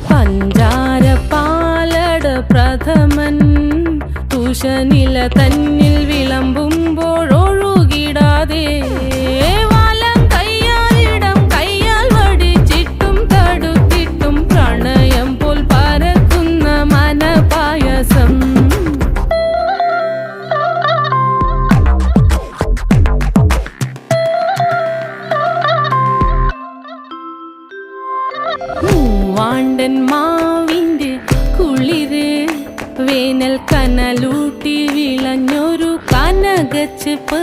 പഞ്ചാര പാലട പ്രഥമൻ തുഷനില തന്നിൽ വിളമ്പുമ്പോഴൊഴുകിടാതെ വലം കയ്യാലിടം കയ്യാൽ വടിച്ചിട്ടും തടുത്തിട്ടും പ്രണയം പോൽ പരക്കുന്ന മനപായസം. മൂവാണ്ടൻ മാവിൻ്റെ കുളിര് വേനൽ കനലൂട്ടി വിളഞ്ഞൊരു കനകച്ചെപ്പ്.